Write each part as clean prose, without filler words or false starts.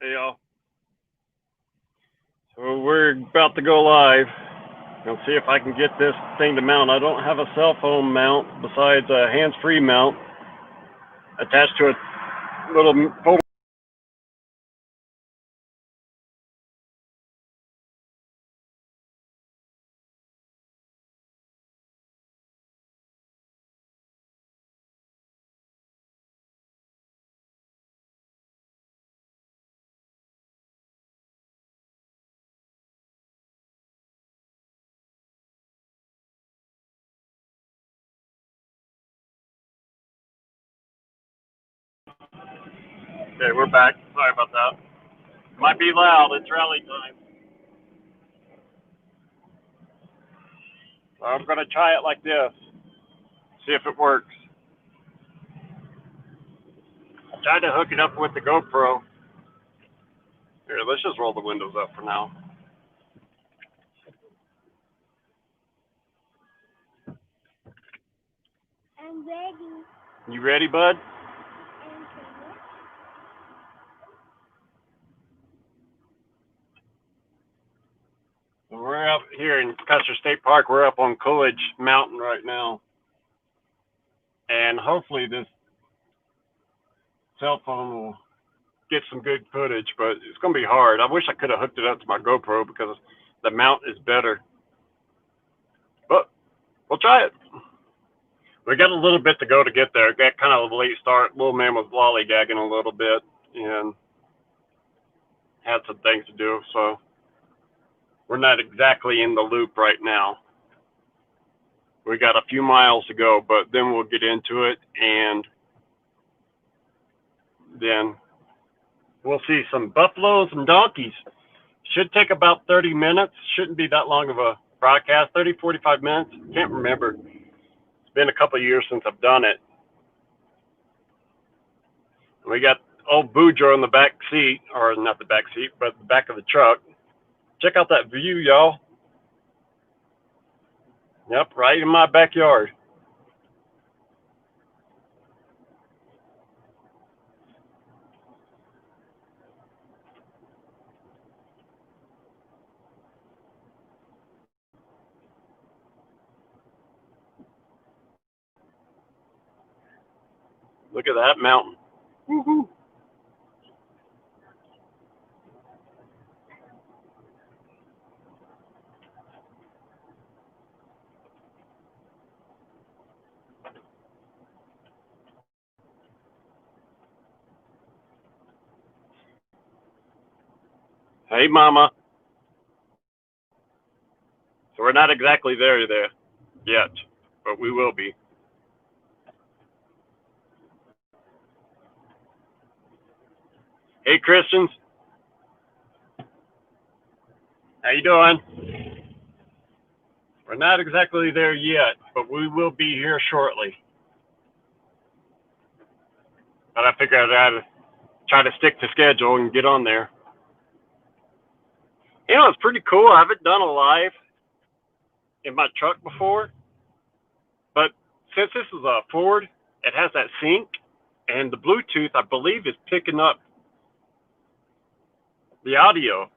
Hey y'all. So we're about to go live. I'll see if I can get this thing to mount. I don't have a cell phone mount besides a hands-free mount attached to a little phone. Okay, we're back. Sorry about that. Might be loud. It's rally time. So I'm gonna try it like this. See if it works. I tried to hook it up with the GoPro. Here, let's just roll the windows up for now. I'm ready. You ready, bud? We're up here in Custer State Park. We're up on Coolidge Mountain right now. And hopefully this cell phone will get some good footage, but it's going to be hard. I wish I could have hooked it up to my GoPro because the mount is better. But we'll try it. We got a little bit to go to get there. Got kind of a late start. Little man was lollygagging a little bit and had some things to do, so we're not exactly in the loop right now. We got a few miles to go, but then we'll get into it, and then we'll see some buffaloes and donkeys. Should take about 30 minutes. Shouldn't be that long of a broadcast. 30, 45 minutes. Can't remember. It's been a couple of years since I've done it. We got old Boudreaux in the back seat, or not the back seat, but the back of the truck. Check out that view, y'all. Yep, right in my backyard. Look at that mountain. Woo-hoo. Hey, Mama. So we're not exactly there yet, but we will be. Hey, Christians. How you doing? We're not exactly there yet, but we will be here shortly. But I figured I'd try to stick to schedule and get on there. You know, it's pretty cool. I haven't done a live in my truck before, but since this is a Ford, it has that sync, and the Bluetooth, I believe, is picking up the audio.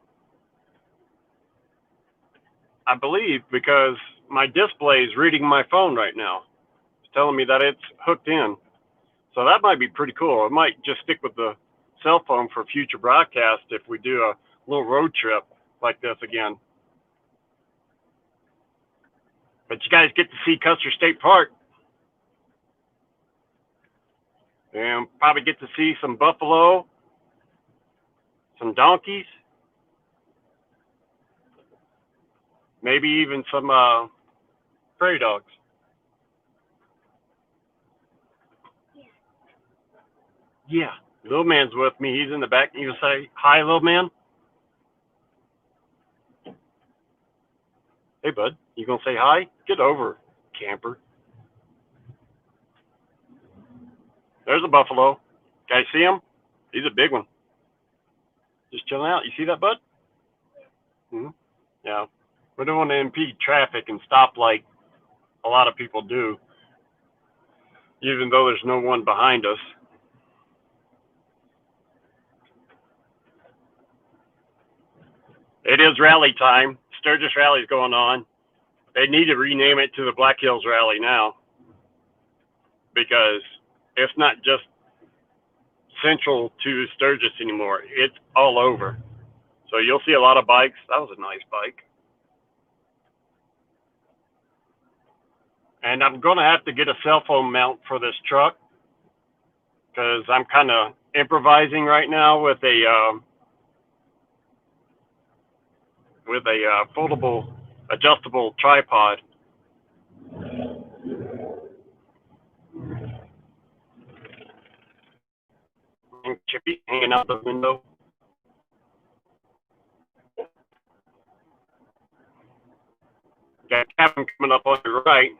I believe because my display is reading my phone right now. It's telling me that it's hooked in. So that might be pretty cool. I might just stick with the cell phone for future broadcasts if we do a little road trip like this again. But you guys get to see Custer State Park and probably get to see some buffalo, some donkeys, maybe even some prairie dogs. Yeah, little man's with me. He's in the back. You say hi, little man? Hey, bud. You gonna say hi? Get over, camper. There's a buffalo. Guys see him? He's a big one. Just chilling out. You see that, bud? Mm-hmm. Yeah. We don't want to impede traffic and stop like a lot of people do, even though there's no one behind us. It is rally time. Sturgis Rally's going on. They need to rename it to the Black Hills Rally now because it's not just central to Sturgis anymore. It's all over. So you'll see a lot of bikes. That was a nice bike. And I'm going to have to get a cell phone mount for this truck because I'm kind of improvising right now with a foldable, adjustable tripod. And Chippy hanging out the window. Got a cabin coming up on your right.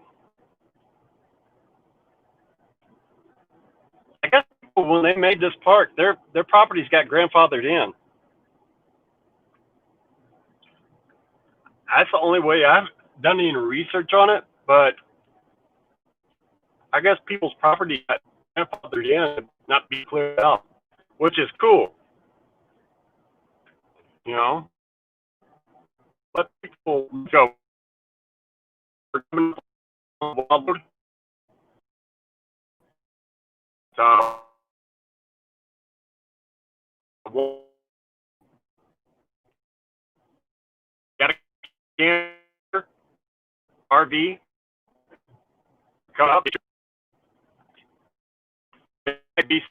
I guess when they made this park, their properties got grandfathered in. That's the only way. I've done any research on it, but I guess people's property got grandfathered in and not be cleared out, which is cool. You know, let people go. So, got a camper, RV, come up. Be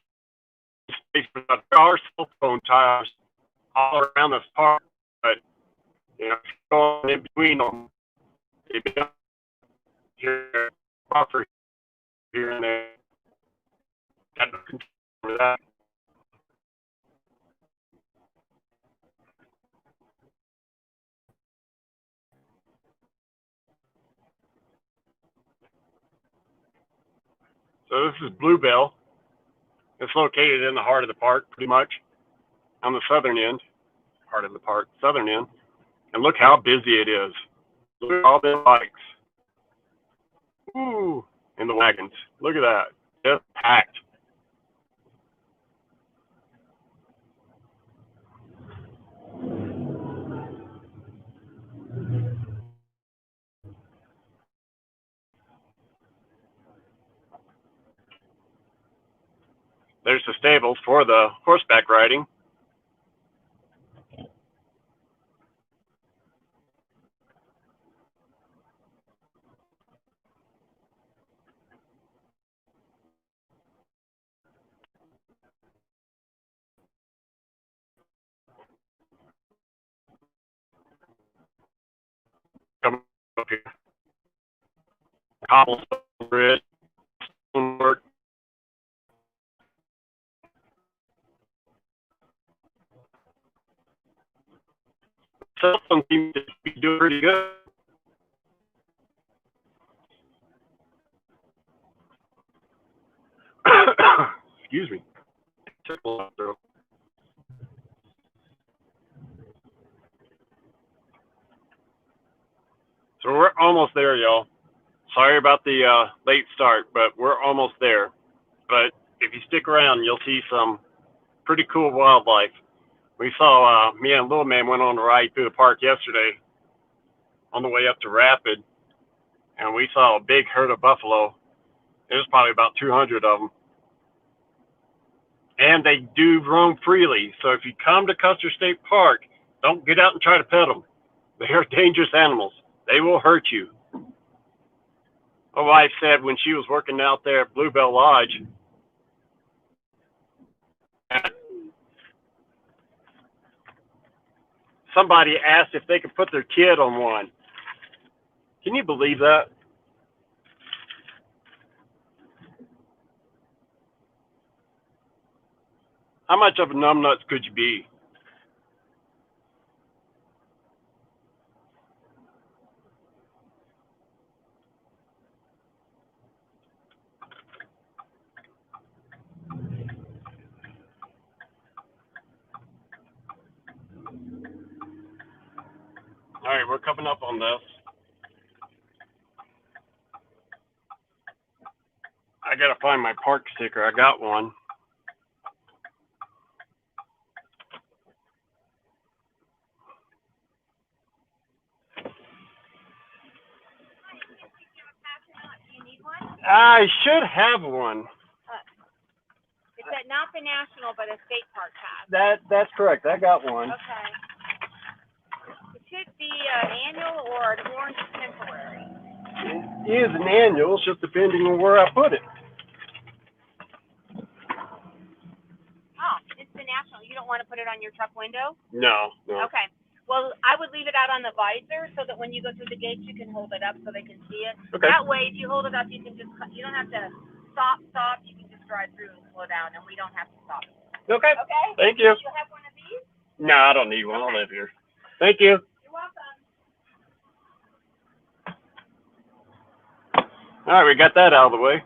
space for that. There are cell phone towers all around this park, but you know, if you're going in between them, you don't hear buffer here and there. Got no control over that. So this is Bluebell. It's located in the heart of the park, pretty much, on the southern end, heart of the park, southern end. And look how busy it is. Look at all the bikes. Ooh, and the wagons. Look at that. Just packed. There's the stables for the horseback riding. Come up here. Cobblestone bridge, work. Cell phone seems to be doing pretty good. Excuse me. So we're almost there, y'all. Sorry about the late start, but we're almost there. But if you stick around, you'll see some pretty cool wildlife. We saw, me and Little Man went on a ride through the park yesterday on the way up to Rapid, and we saw a big herd of buffalo. There's probably about 200 of them. And they do roam freely. So if you come to Custer State Park, don't get out and try to pet them. They are dangerous animals. They will hurt you. My wife said when she was working out there at Bluebell Lodge, somebody asked if they could put their kid on one. Can you believe that? How much of a numbnuts could you be? All right, we're coming up on this. I gotta find my park sticker. I got one. I should have one. It's not the national, but a state park has. That's correct. I got one. Okay. It should be an annual or an orange temporary. It is an annual, it's just depending on where I put it. Oh, it's the national. You don't want to put it on your truck window? No. Okay. Well, I would leave it out on the visor so that when you go through the gates, you can hold it up so they can see it. Okay. That way, if you hold it up, you can you don't have to stop. You can just drive through and slow down, and we don't have to stop. Okay. Okay? Thank you. Do you have one of these? No, I don't need one. I'll live here. Thank you. You're welcome. All right, we got that out of the way.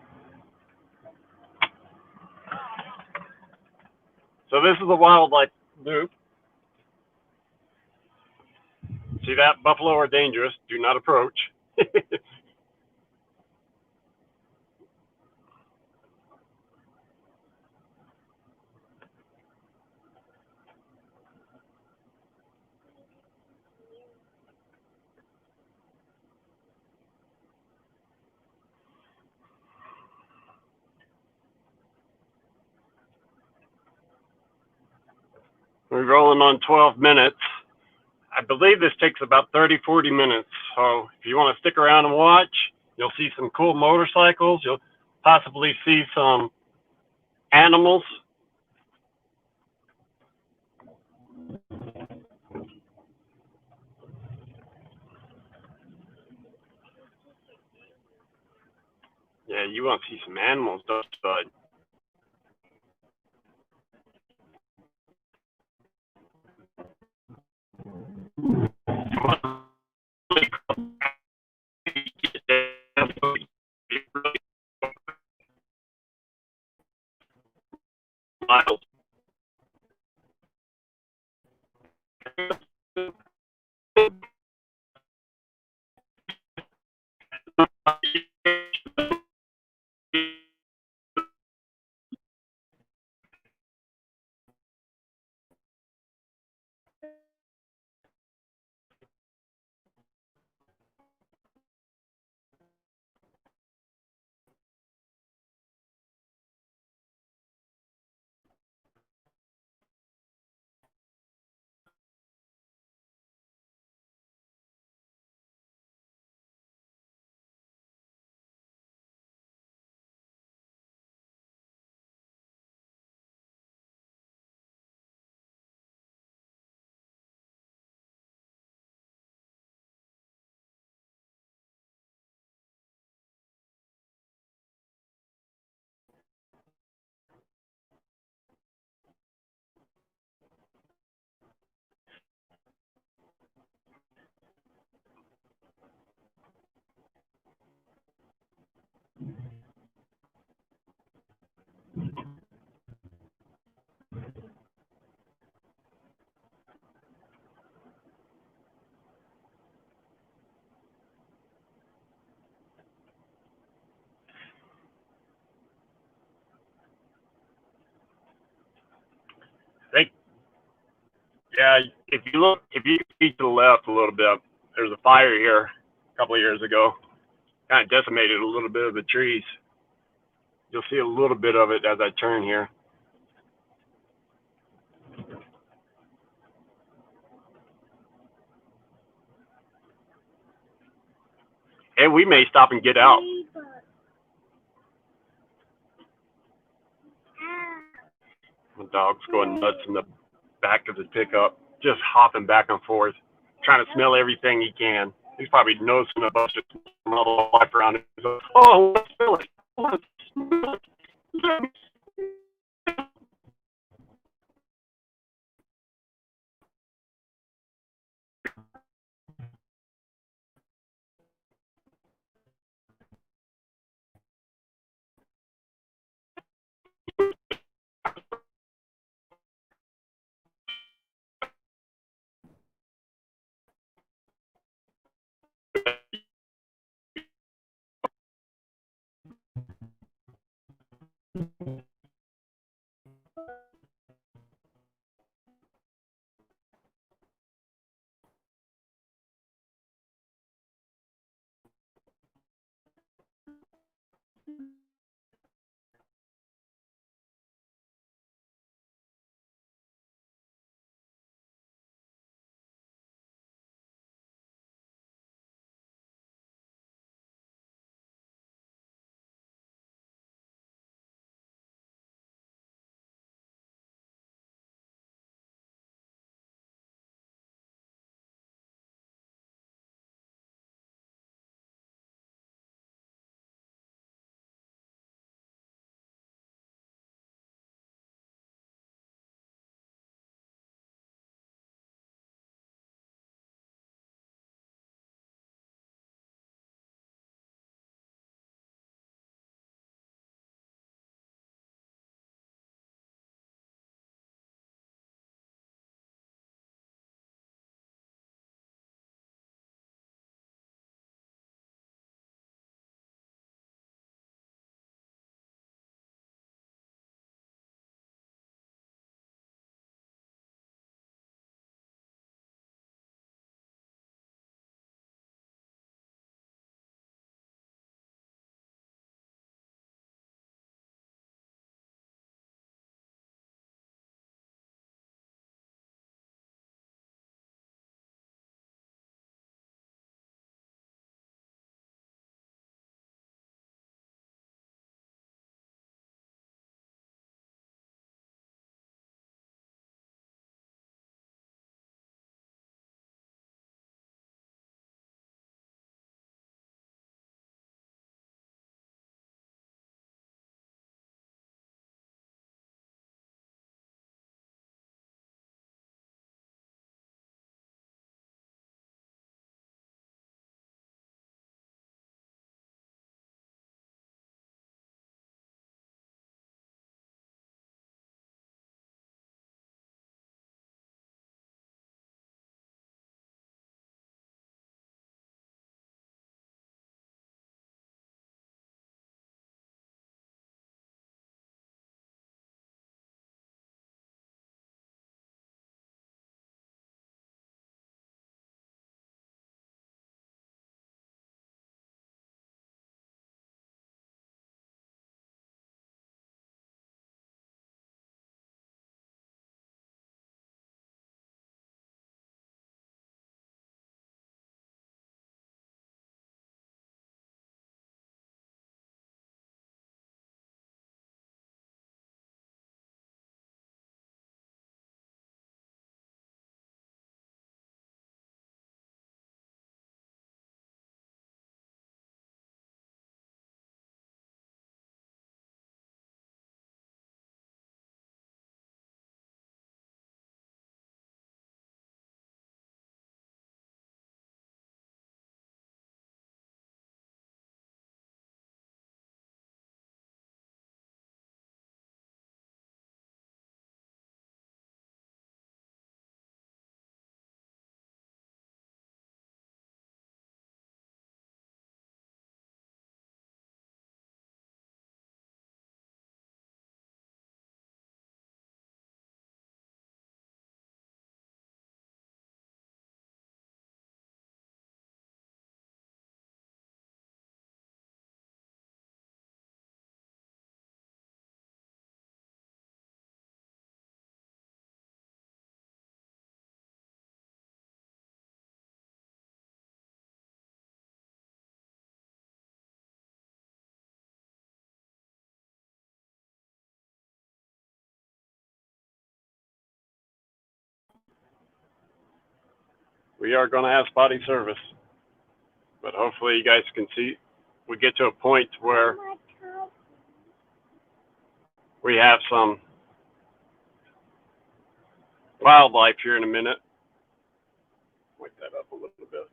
So this is the wildlife loop. See that? Buffalo are dangerous. Do not approach. We're rolling on 12 minutes. I believe this takes about 30, 40 minutes. So if you want to stick around and watch, you'll see some cool motorcycles. You'll possibly see some animals. Yeah, you want to see some animals, don't you, bud? Yeah, if you see to the left a little bit, there's a fire here a couple of years ago. Kind of decimated a little bit of the trees. You'll see a little bit of it as I turn here. And we may stop and get out. The dog's going nuts in the back of his pickup, just hopping back and forth, trying to smell everything he can. He's probably noticing a bunch of another life around him. He's like, oh, let's smell it. Let's smell it. We are going to have spotty service, but hopefully you guys can see we get to a point where we have some wildlife here in a minute. Wake that up a little bit.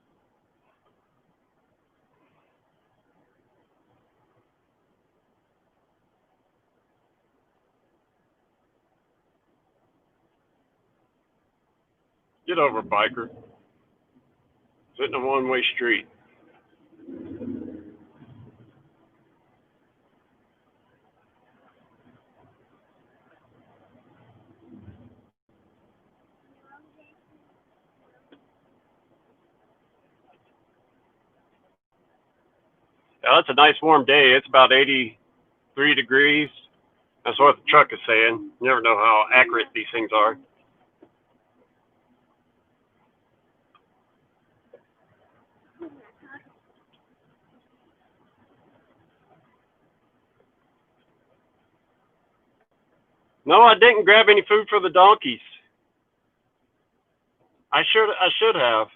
Get over, biker. Sitting in a one-way street. Yeah, it's a nice warm day. It's about 83 degrees. That's what the truck is saying. You never know how accurate these things are. No, I didn't grab any food for the donkeys. I should have.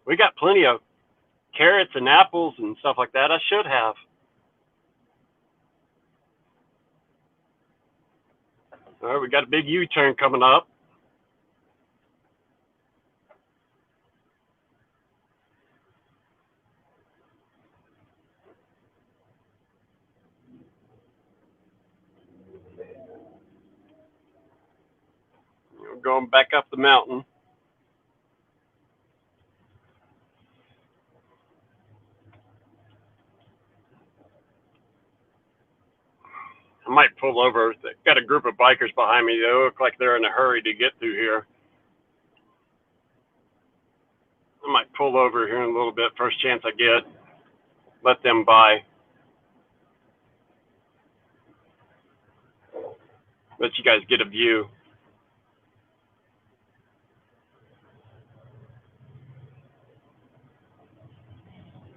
We got plenty of carrots and apples and stuff like that. I should have. All right, we got a big U-turn coming up. We're going back up the mountain. I might pull over. They've got a group of bikers behind me. They look like they're in a hurry to get through here. I might pull over here in a little bit. First chance I get. Let them by. Let you guys get a view.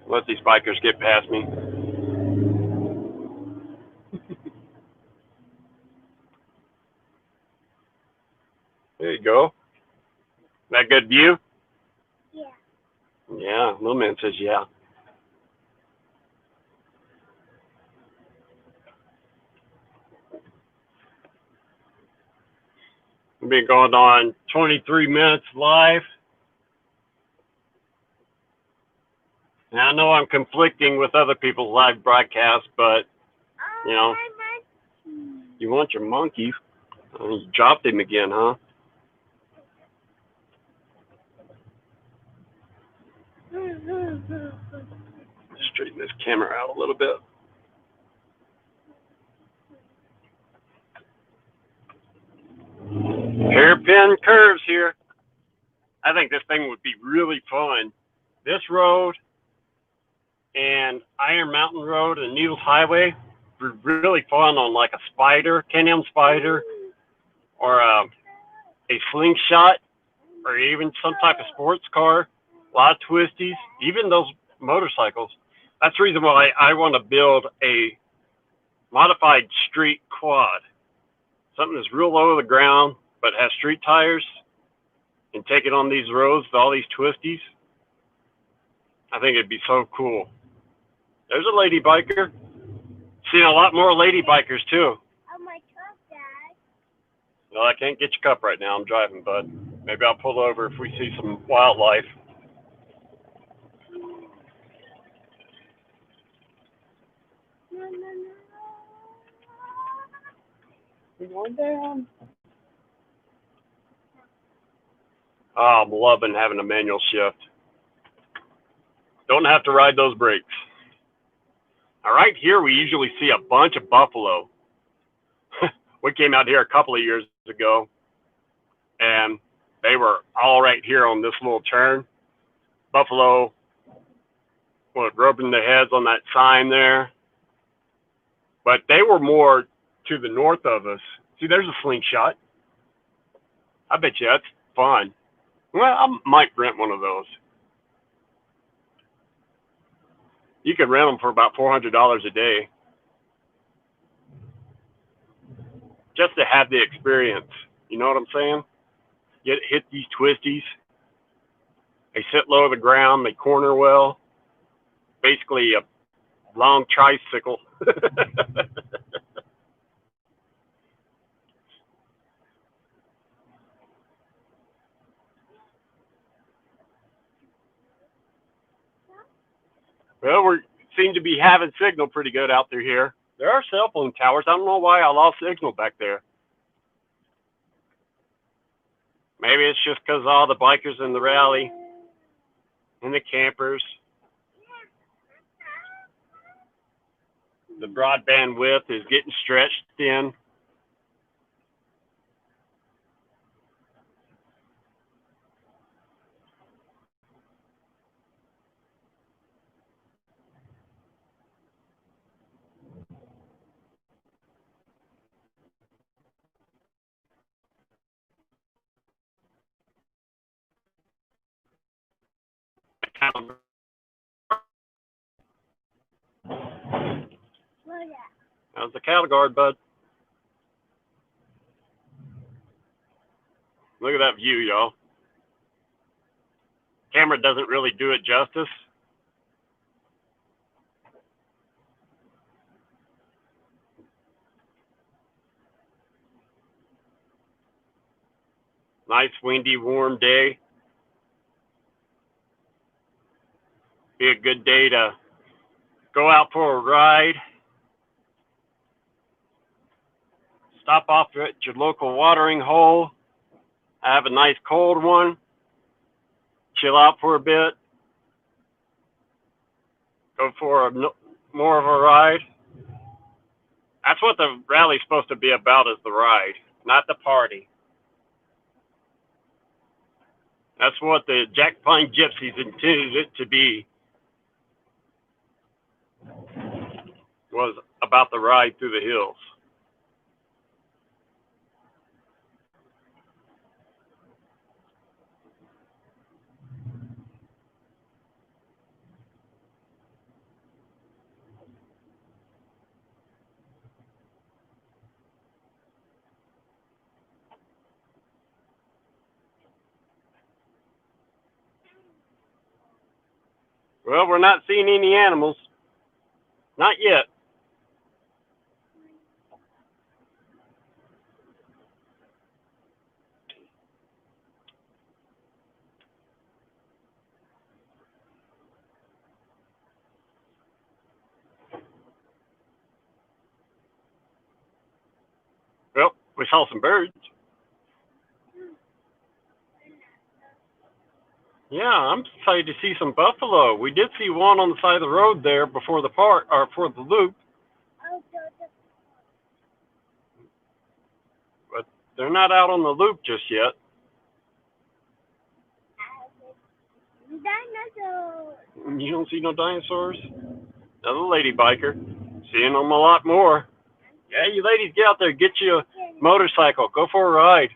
Let these bikers get past me. There you go. That good view? Yeah. Yeah, little man says yeah. We've been going on 23 minutes live. And I know I'm conflicting with other people's live broadcasts, but, you know, you want your monkey. You dropped him again, huh? Straighten this camera out a little bit. Hairpin curves here. I think this thing would be really fun. This road and Iron Mountain Road and Needles Highway would be really fun on like a Spider, Can-Am Spider, or a Slingshot, or even some type of sports car. A lot of twisties, even those motorcycles. That's the reason why I want to build a modified street quad. Something that's real low to the ground, but has street tires, and take it on these roads with all these twisties. I think it'd be so cool. There's a lady biker. Seen a lot more lady bikers too. On my truck, Dad. Well, I can't get your cup right now. I'm driving, bud. Maybe I'll pull over if we see some wildlife. No, no, no. We're going down. Oh, I'm loving having a manual shift. Don't have to ride those brakes. All right, here we usually see a bunch of buffalo. We came out here a couple of years ago, and they were all right here on this little turn. Buffalo were rubbing their heads on that sign there. But they were more to the north of us. See, there's a Slingshot. I bet you that's fun. Well, I might rent one of those. You can rent them for about $400 a day. just to have the experience. You know what I'm saying? Hit these twisties. They sit low to the ground. They corner well. Basically a long tricycle. Well, we seem to be having signal pretty good out through here. There are cell phone towers. I don't know why I lost signal back there. Maybe it's just because all the bikers in the rally and the campers. The broadband width is getting stretched thin. How's the cattle guard, bud? Look at that view, y'all. Camera doesn't really do it justice. Nice, windy, warm day. Be a good day to go out for a ride. Stop off at your local watering hole. Have a nice cold one. Chill out for a bit. Go for more of a ride. That's what the rally's supposed to be about, is the ride, not the party. That's what the Jack Pine Gypsies intended it to be. Was about the ride through the hills. Well, we're not seeing any animals. Not yet. Well, we saw some birds. Yeah, I'm excited to see some buffalo. We did see one on the side of the road there before the park, or before the loop. But they're not out on the loop just yet. Dinosaurs. You don't see no dinosaurs? Another lady biker. Seeing them a lot more. Yeah, you ladies, get out there. Get you a motorcycle. Go for a ride.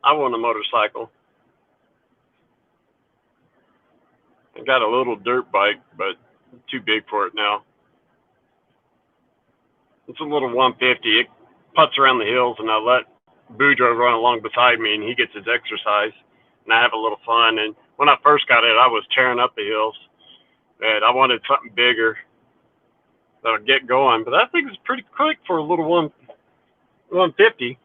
I want a motorcycle. I got a little dirt bike, but it's too big for it now. It's a little 150. It putts around the hills, and I let Boudreaux run along beside me, and he gets his exercise, and I have a little fun. And when I first got it, I was tearing up the hills, and I wanted something bigger that'll get going. But that thing is pretty quick for a little 150.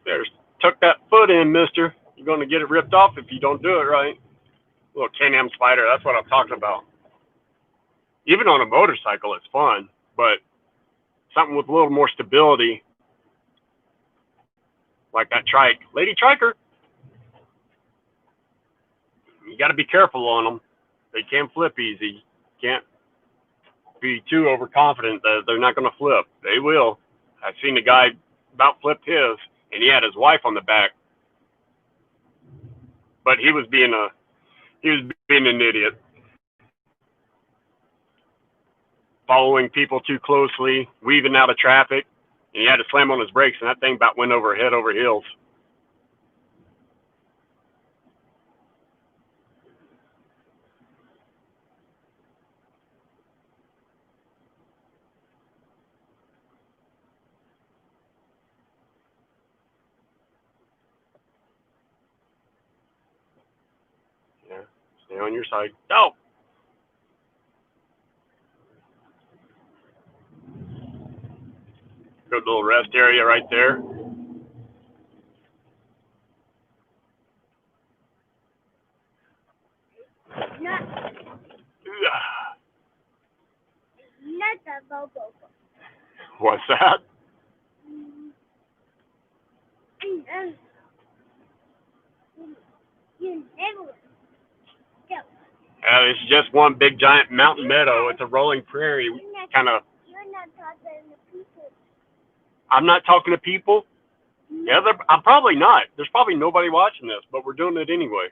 There's tuck that foot in, mister. You're going to get it ripped off if you don't do it right. Little Can-Am Spider, that's what I'm talking about. Even on a motorcycle, it's fun, but something with a little more stability. like that trike. Lady Triker, you got to be careful on them. They can flip easy. Can't be too overconfident that they're not going to flip. They will. I've seen a guy about flipped his, and he had his wife on the back, but he was being an idiot, following people too closely, weaving out of traffic, and he had to slam on his brakes, and that thing about went over head over heels. Yeah, stay on your side. Oh, good little rest area right there. Not the bobo. What's that? And you never go. It's just one big giant mountain meadow. It's a rolling prairie, kind of. You're not talking to people. I'm not talking to people. Yeah, I'm probably not. There's probably nobody watching this, but we're doing it anyway.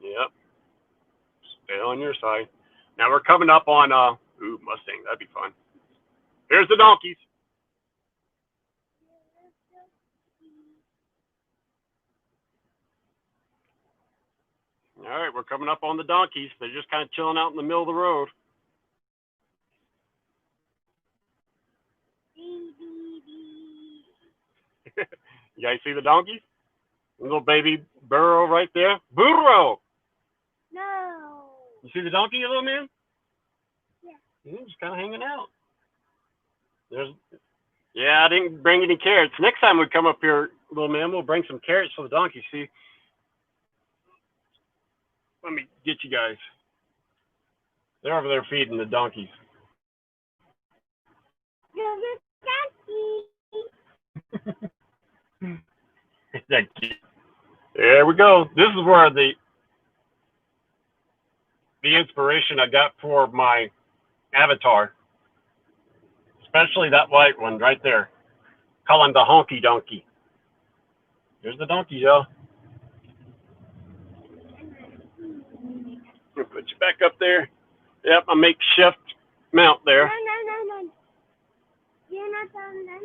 Yep. Stay on your side. Now we're coming up on Mustang. That'd be fun. Here's the donkeys. All right, we're coming up on the donkeys. They're just kind of chilling out in the middle of the road. You guys see the donkeys? Little baby burro right there. Burro. No. You see the donkey, you little man? Yeah. He's just kind of hanging out. Yeah, I didn't bring any carrots. Next time we come up here, little man, we'll bring some carrots for the donkey. See, let me get you guys. They're over there feeding the donkeys. There we go. This is where the inspiration I got for my avatar, especially that white one right there. Call him the honky donkey. There's the donkey, y'all. I'll put you back up there. Yep, a makeshift mount there. No. You're not talking to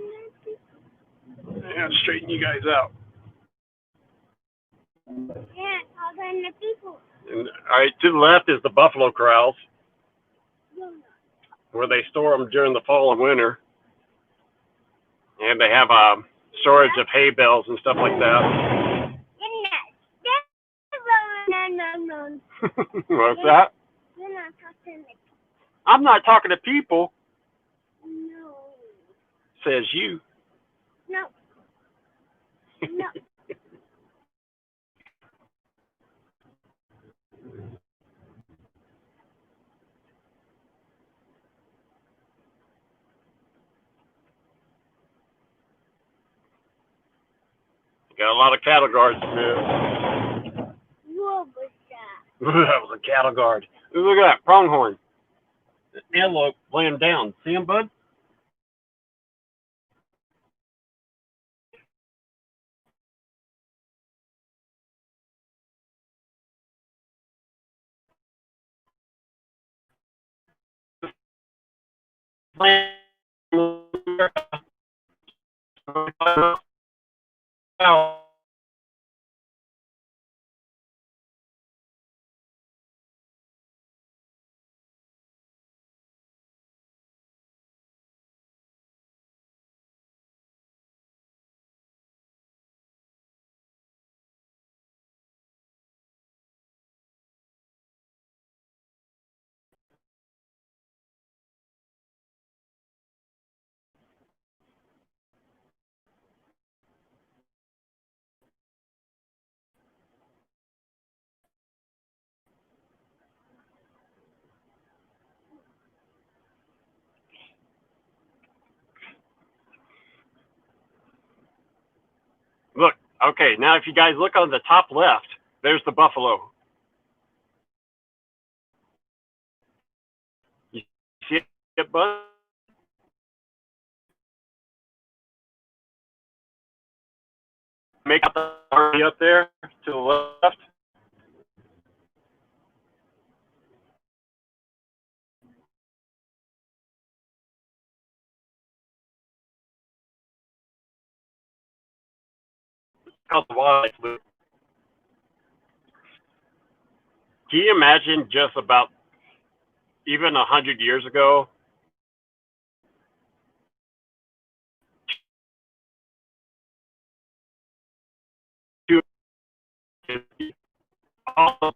people. Yeah, straighten you guys out. You're not talking to people. And, all right, to the left is the buffalo corrals, You're not. where they store them during the fall and winter. And they have storage of hay bales and stuff like that. No. What's that? You're not talking to people. I'm not talking to people, No. says you. No. Got a lot of cattle guards to move. What was that? That was a cattle guard. Look at that, pronghorn. The antelope laying down. See him, bud? Okay, now if you guys look on the top left, there's the buffalo. You see it, Bud? Make out the army up there to the left. Called the wildlife loop. Can you imagine just about even 100 years ago, all the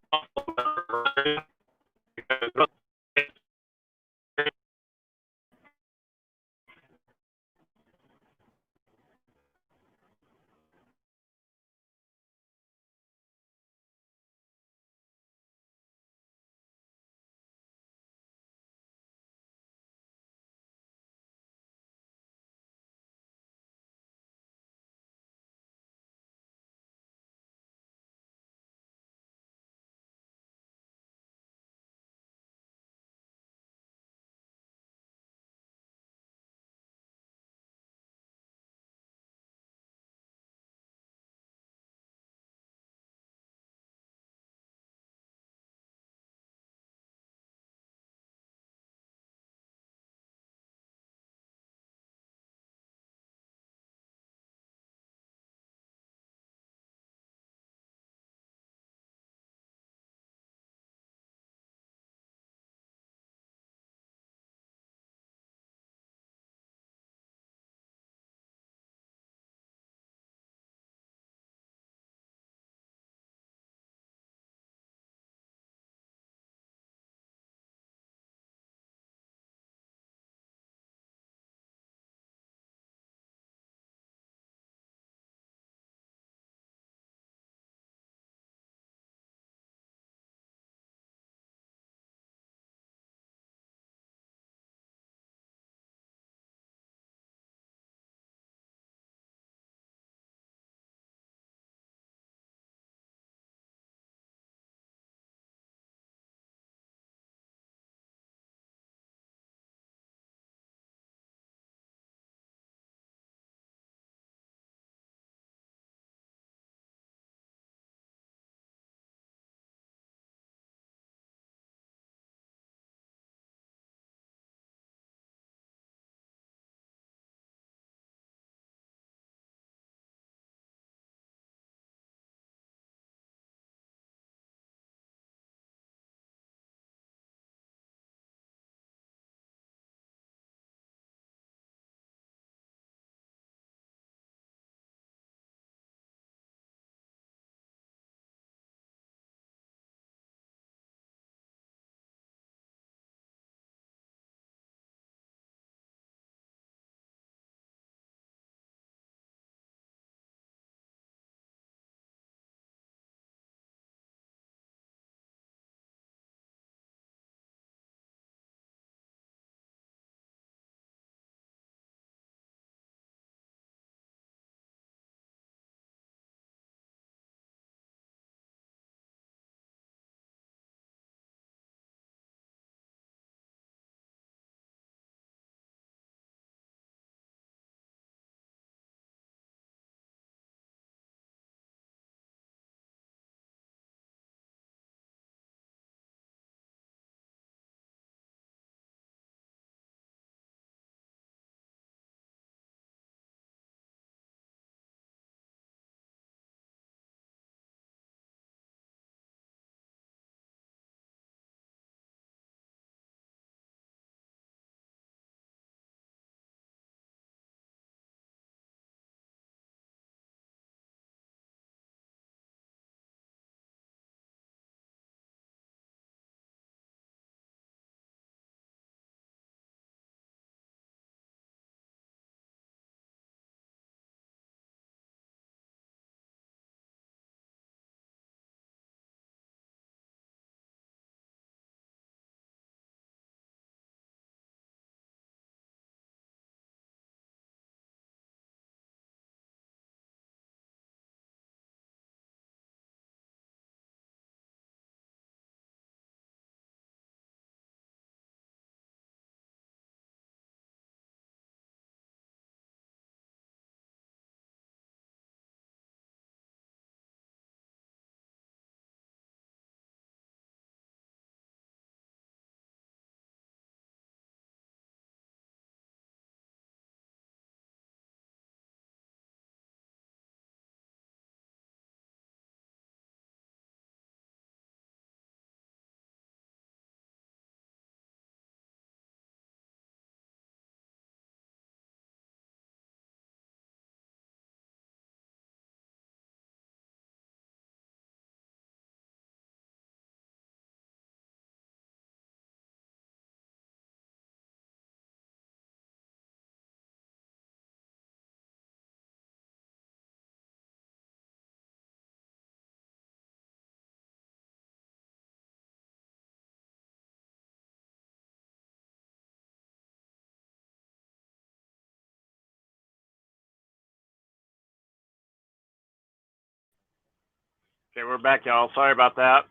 Okay, we're back, y'all. Sorry about that.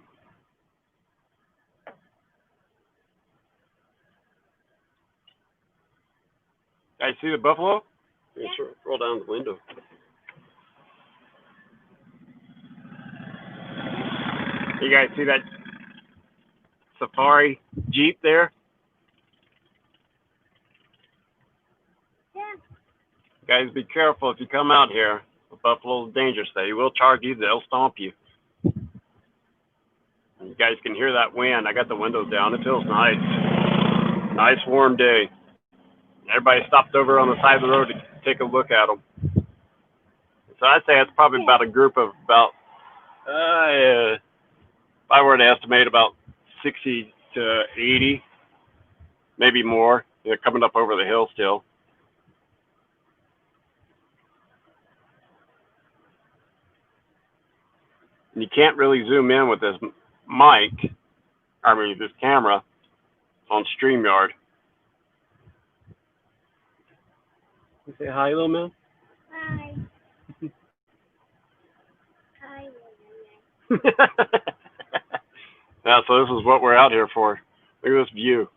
Guys, see the buffalo? Yeah. Roll down the window. You guys see that safari Jeep there? Yeah. Guys, be careful if you come out here. The buffalo's dangerous. They will charge you. They'll stomp you. And you guys can hear that wind. I got the windows down. It feels nice. Nice warm day. Everybody stopped over on the side of the road to take a look at them. So I'd say it's probably about a group of about, if I were to estimate, about 60 to 80, maybe more. They're coming up over the hill still. And you can't really zoom in with this this camera on StreamYard. You say hi, little man? Hi. Hi, Yeah, so this is what we're out here for. Look at this view.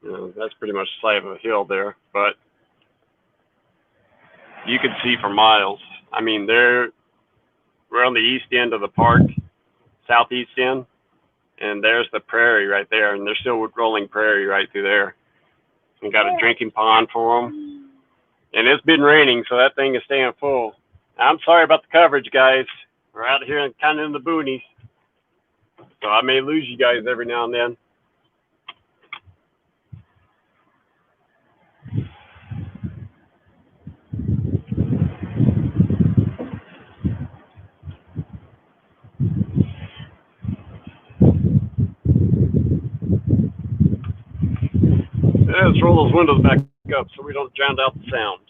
You know, that's pretty much the side of a hill there, but you can see for miles. I mean, we're on the east end of the park, southeast end, and there's the prairie right there, and there's still rolling prairie right through there. We got a drinking pond for them, and it's been raining, so that thing is staying full. I'm sorry about the coverage, guys. We're out here kind of in the boonies, so I may lose you guys every now and then. Yeah, let's roll those windows back up so we don't drown out the sound.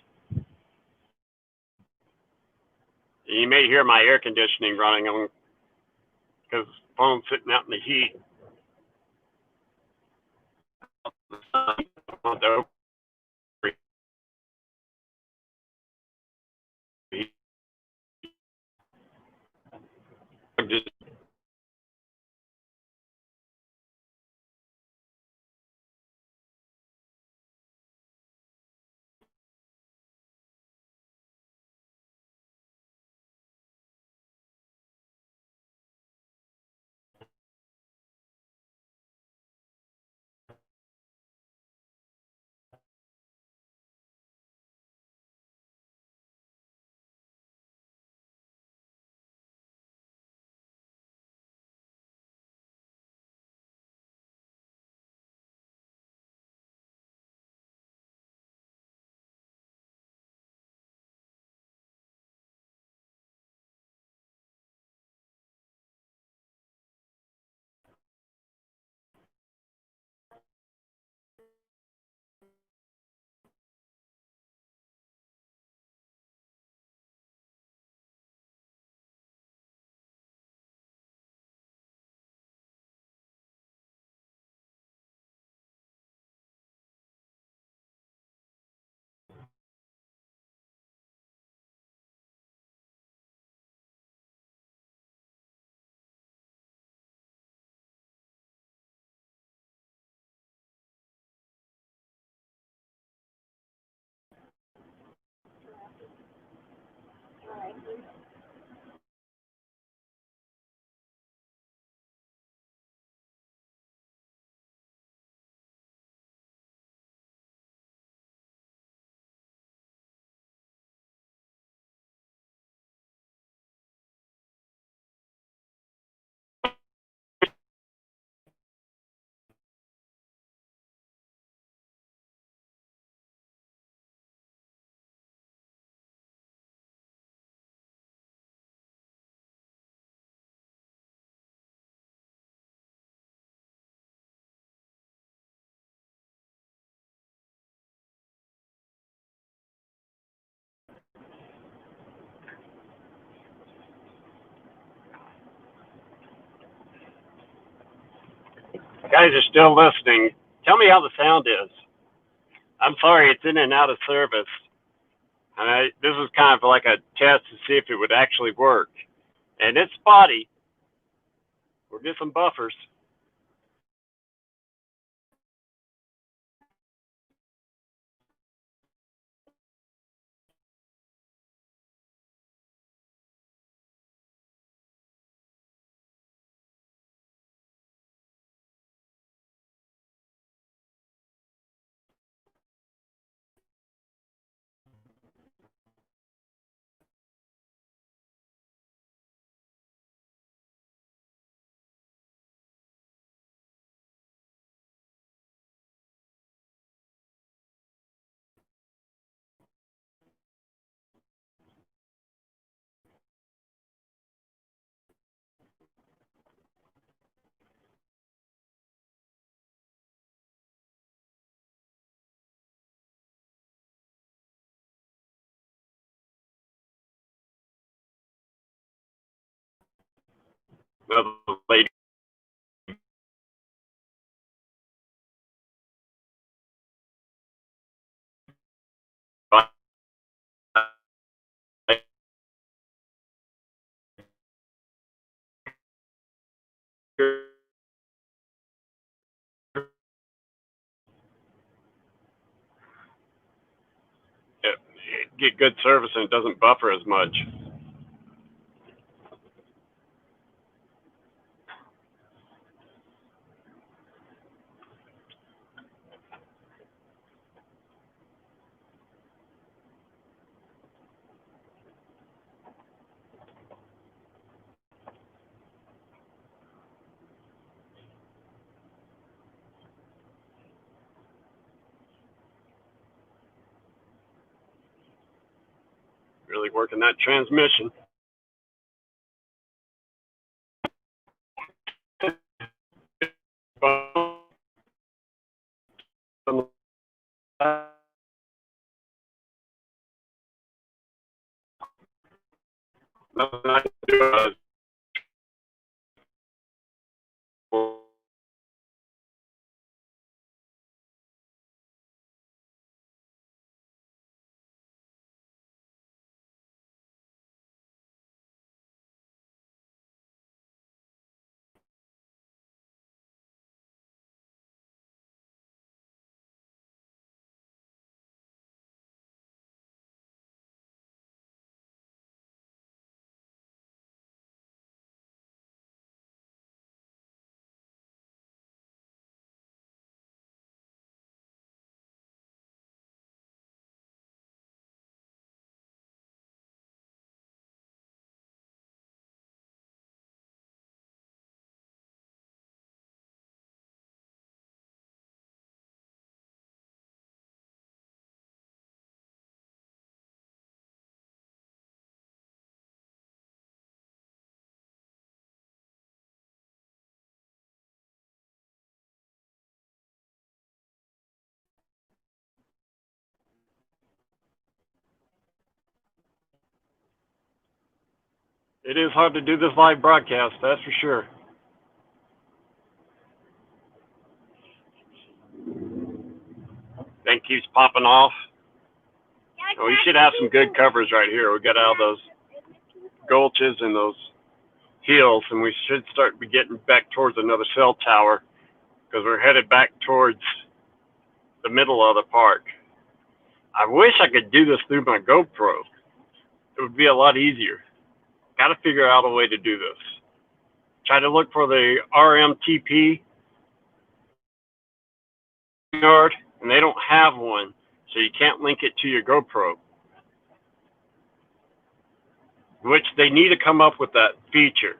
You may hear my air conditioning running on because the phone's sitting out in the heat. Guys are still listening. Tell me how the sound is. I'm sorry, it's in and out of service. And this is kind of like a test to see if it would actually work. and it's spotty. We'll get some buffers. Another lady. Get good service and it doesn't buffer as much. Really working that transmission. It is hard to do this live broadcast, that's for sure. Thing keeps popping off. We should have some good covers right here. We got all those gulches and those hills, and we should start be getting back towards another cell tower because we're headed back towards the middle of the park. I wish I could do this through my GoPro. It would be a lot easier. Got to figure out a way to do this. Try to look for the RMTP yard, and they don't have one, so you can't link it to your GoPro. Which they need to come up with that feature.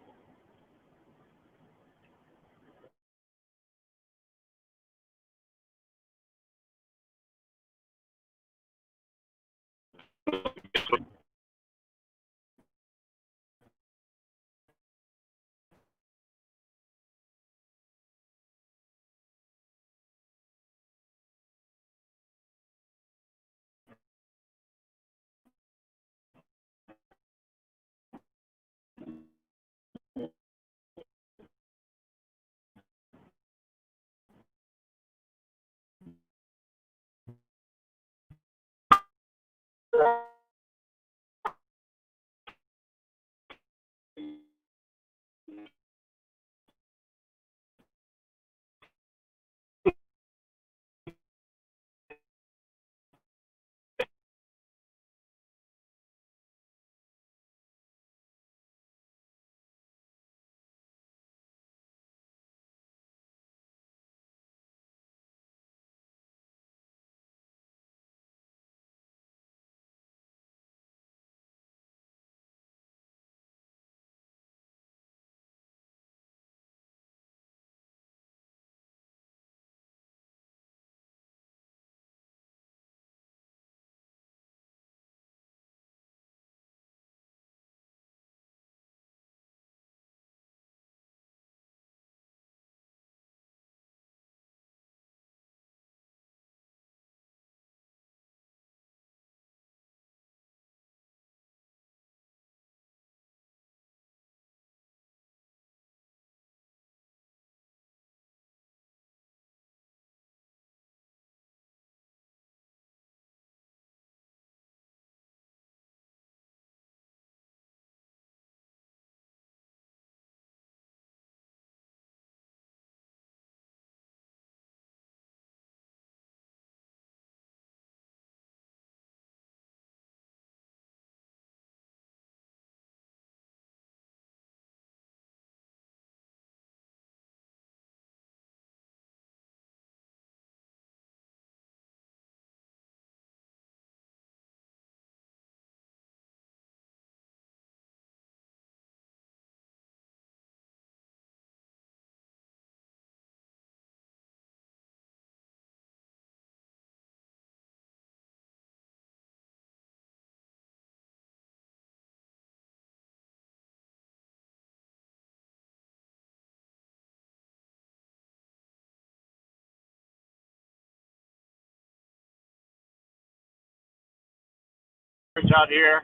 out here.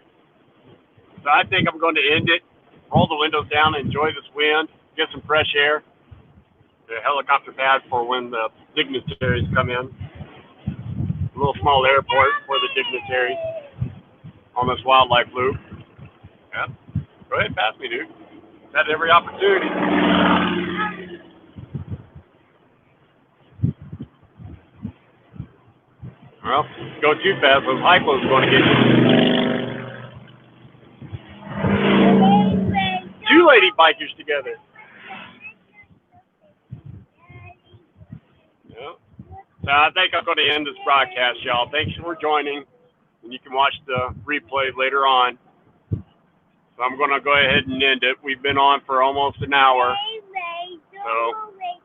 So I think I'm going to end it. Roll the windows down, enjoy this wind, get some fresh air. The helicopter pad for when the dignitaries come in. A little small airport for the dignitaries on this wildlife loop. Yeah. Go ahead, pass me, dude. Had every opportunity. Well, go too fast. Those cyclones going to get you. Two lady bikers together. Yeah. So I think I'm going to end this broadcast, y'all. Thanks for joining. And you can watch the replay later on. So I'm going to go ahead and end it. We've been on for almost an hour. So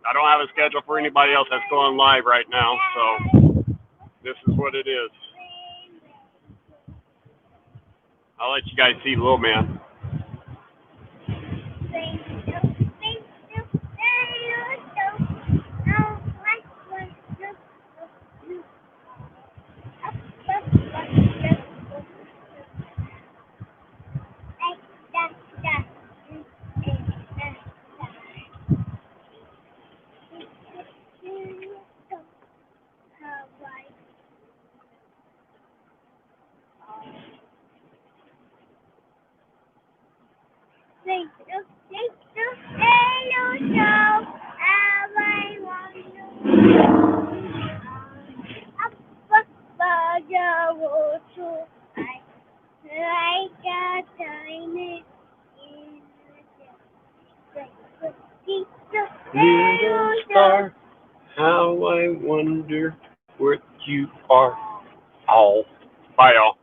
I don't have a schedule for anybody else that's going live right now. So this is what it is. I'll let you guys see Little Man. Little star, how I wonder what you are. Oh, bye, y'all.